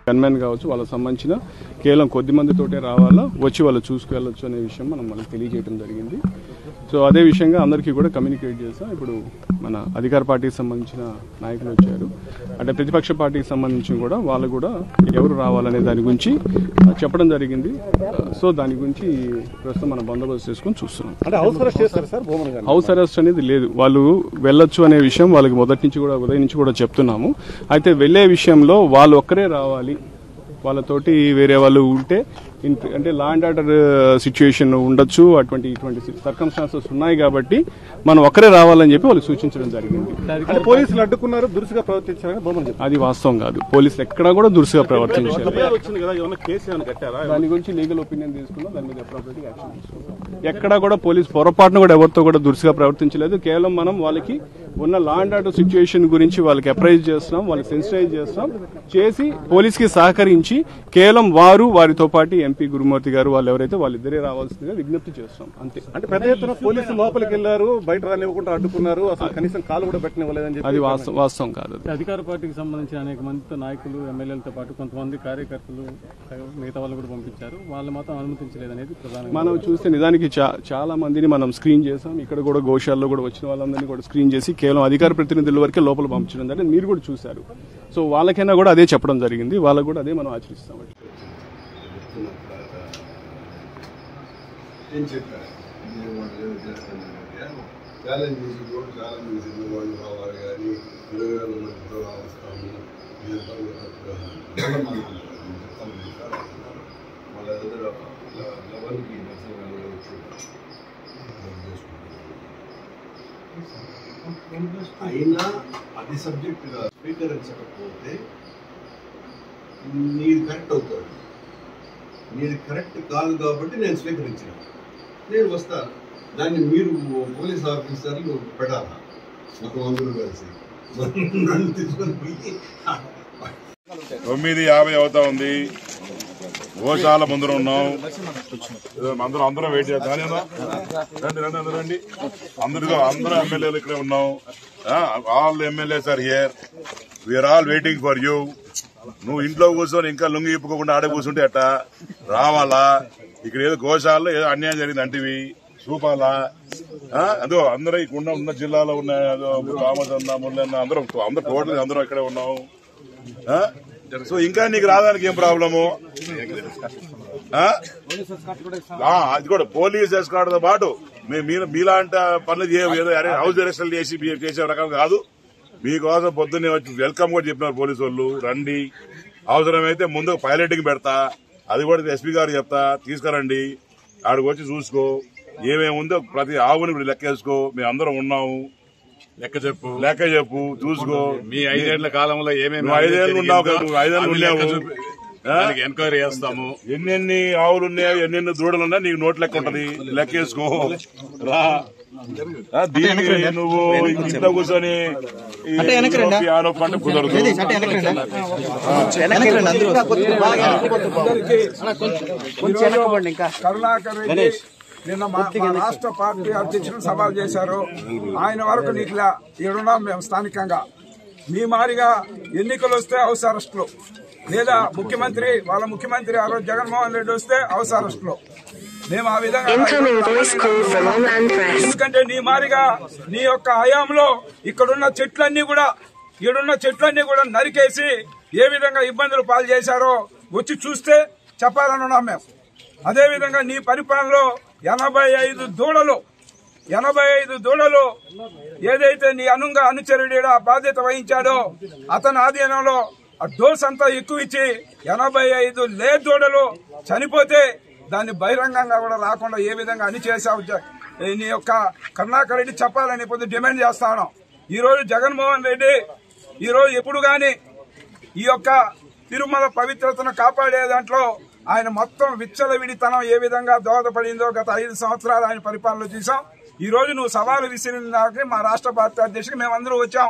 Gunmen కావచ్చు వాళ్ళకి సంబంధించిన కేవలం కొద్ది మందితోటే రావాలా, వచ్చి వాళ్ళు చూసుకెళ్ళొచ్చు అనే విషయం మనం వాళ్ళకి తెలియజేయడం జరిగింది. సో అదే విషయంగా అందరికీ కూడా కమ్యూనికేట్ చేస్తాం. ఇప్పుడు మన అధికార పార్టీకి సంబంధించిన నాయకులు వచ్చారు, అంటే ప్రతిపక్ష పార్టీకి సంబంధించి కూడా వాళ్ళు కూడా ఎవరు రావాలనే దాని గురించి చెప్పడం జరిగింది. సో దాని గురించి ప్రస్తుతం మనం బందోబస్తు చేసుకుని చూస్తున్నాం. హౌస్ అరెస్ట్ అనేది లేదు, వాళ్ళు వెళ్ళొచ్చు అనే విషయం వాళ్ళకి మొదటి నుంచి కూడా ఉదయం నుంచి కూడా చెప్తున్నాము. అయితే వెళ్లే విషయంలో వాళ్ళు ఒక్కరే రావాలి, వాళ్ళతోటి వేరే వాళ్ళు ఉంటే అంటే లా అండ్ ఆర్డర్ సిచ్యుయేషన్ ఉండొచ్చు, ఇటువంటి సర్కమ్స్టాన్సెస్ ఉన్నాయి కాబట్టి మనం ఒక్కరే రావాలని చెప్పి వాళ్ళకి సూచించడం జరిగింది. పోలీసులు అడ్డుకున్నారు, దురుసుగా ప్రవర్తించారని అది వాస్తవం కాదు. పోలీసులు ఎక్కడా కూడా దురుసుగా ప్రవర్తించారు. దాని గురించి లీగల్ ఒపీనియన్ తీసుకున్నాం, దాని మీద అప్రోప్రియేట్ యాక్షన్ తీసుకున్నాం. ఎక్కడా కూడా పోలీసు పొరపాటును కూడా ఎవరితో కూడా దురుసుగా ప్రవర్తించలేదు. కేవలం మనం వాళ్ళకి ఉన్న లా అండ్ ఆర్డర్ సిచ్యుయేషన్ గురించి వాళ్ళకి అప్రైజ్ చేస్తున్నాం, వాళ్ళకి సెన్సిటైజ్ చేస్తున్నాం, చేసి పోలీసుకి సహకరించి కేవలం వారితో పాటు ఎంపీ గురుమూర్తి గారు వాళ్ళు ఎవరైతే వాళ్ళిద్దరే రావాల్సిందిగా విజ్ఞప్తి చేస్తాం అంతే. అంటే పెద్ద ఎత్తున పోలీసులు లోపలికి వెళ్లారు, బయట రానివ్వకుండా అడ్డుకున్నారు, అసలు కనీసం కాలు కూడా పెట్టనివ్వలేదని చెప్పి అది వాస్తవం కాదు. అధికార పార్టీకి సంబంధించిన అనేక మంది నాయకులు, ఎమ్మెల్యేలతో పాటు కొంతమంది కార్యకర్తలు, మిగతా వాళ్ళు కూడా పంపించారు, వాళ్ళు మాత్రం అనుమతించలేదనేది ప్రధానంగా మనం చూస్తే నిజానికి చాలా మందిని మనం స్క్రీన్ చేసాం. ఇక్కడ కూడా గోశాలలో కూడా వచ్చిన వాళ్ళందరినీ కూడా స్క్రీన్ చేసి కేవలం అధికార ప్రతినిధుల వరకే లోపల పంపించడం జరిగింది. మీరు కూడా చూశారు. సో వాళ్ళకైనా కూడా అదే చెప్పడం జరిగింది, వాళ్ళకు కూడా అదే మనం ఆచరిస్తాం. అయినా అది సబ్జెక్ట్ గా స్వీకరించకపోతే నీది కరెక్ట్ అవుతుంది, నీది కరెక్ట్ కాదు కాబట్టి నేను స్వీకరించిన, నేను వస్తాను. దాన్ని మీరు పోలీస్ ఆఫీసర్లు పెట్టాలా మొత్తం అందరూ కలిసి నన్ను తీసుకొని పోయి 9:50 అవుతా ఉంది. గోశాల ముందర ఉన్నాం, అందరం వెయిట్ చేద్దాం. రండి అందరూ ఎమ్మెల్యేలు ఇక్కడే ఉన్నాం. All MLAs are here, we're all waiting for you. నువ్వు ఇంట్లో కూర్చొని ఇంకా లుంగి ఇప్పుకోకుండా ఆడే కూర్చుంటే అట్ట రావాలా? ఇక్కడ ఏదో గోశాలలో ఏదో అన్యాయం జరిగింది అంటివి చూపాలా? అదో అందరూ ఇక్కడ ఉన్న జిల్లాలో ఉన్న రామచంద్ర మురళన్న అందరూ టోటల్ అందరూ ఇక్కడే ఉన్నాం. సో ఇంకా నీకు రావడానికి ఏం ప్రాబ్లము? అది కూడా పోలీస్ ఎస్కార్ట్తో పాటు మీలాంటి పనులు ఏదో హౌస్ అరెస్టులు చేసే రకం కాదు. మీకోసం పొద్దున్నే వచ్చి వెల్కమ్ కూడా చెప్పినారు పోలీసు వాళ్ళు. రండి, అవసరమైతే ముందు పైలటింగ్ పెడతా, అది కూడా ఎస్పీ గారు చెప్తా, తీసుకురండి, ఆడికి వచ్చి చూసుకో, ఏమేమి ఉందో ప్రతి ఆవుని లెక్కేసుకో. మేము అందరం ఉన్నాము, లెక్క చెప్పు, చూసుకో. మీ 5 ఏళ్ల కాలంలో ఏమేమి 5 ఏళ్ళు ఉన్నావు, 5 ఏళ్ళు ఉన్నావు, ఎంక్వైరీ చేస్తాము. ఎన్నెన్ని ఆవులు ఉన్నాయో, ఎన్నెన్ని దూడలు ఉన్నాయో నీకు నోట్ లెక్క ఉంటది, లెక్కేసుకో రా. దీనికి నువ్వు ఇంట్లో కూర్చొని పంట కుదరదు. నిన్న మా రాష్ట్ర పార్టీ అధ్యక్షులు సవాల్ చేశారు. ఆయన వరకు నీకు ఏడున్నాం మేము స్థానికంగా. మీ మారిగా ఎన్నికలు వస్తే హౌస్ అరెస్టులు, లేదా వాళ్ళ ముఖ్యమంత్రి ఆ రోజు జగన్మోహన్ రెడ్డి వస్తే హౌస్ అరెస్టులు. మేము ఆ విధంగా, ఎందుకంటే నీ మారిగా నీ యొక్క హయాంలో ఇక్కడున్న చెట్లన్నీ కూడా నరికేసి ఏ విధంగా ఇబ్బందులు పాలు చేశారో వచ్చి చూస్తే చెప్పాలని ఉన్నాం మేము. అదేవిధంగా నీ పరిపాలనలో 85 దూడలు ఏదైతే నీ అనుచరుడు బాధ్యత వహించాడో అతని ఆధీనంలో ఆ డోస్ అంతా ఎక్కువ ఇచ్చి 85 దూడలు చనిపోతే దాన్ని బహిరంగంగా కూడా రాకుండా ఏ విధంగా అణిచేసావు నీ యొక్క కరుణాకర్ రెడ్డి చెప్పాలని పొద్దు డిమాండ్ చేస్తా ఉన్నాం. ఈ రోజు జగన్మోహన్ రెడ్డి ఎప్పుడు గాని ఈ యొక్క తిరుమల పవిత్రతను కాపాడే దాంట్లో ఆయన మొత్తం విచ్చలవిడితనం ఏ విధంగా దోహదపడిందో గత 5 సంవత్సరాలు ఆయన పరిపాలనలో చూసాం. ఈ రోజు నువ్వు సవాలు విసిరిన దానికి మా రాష్ట్ర పార్టీ అధ్యక్షుడు మేమందరూ వచ్చాం.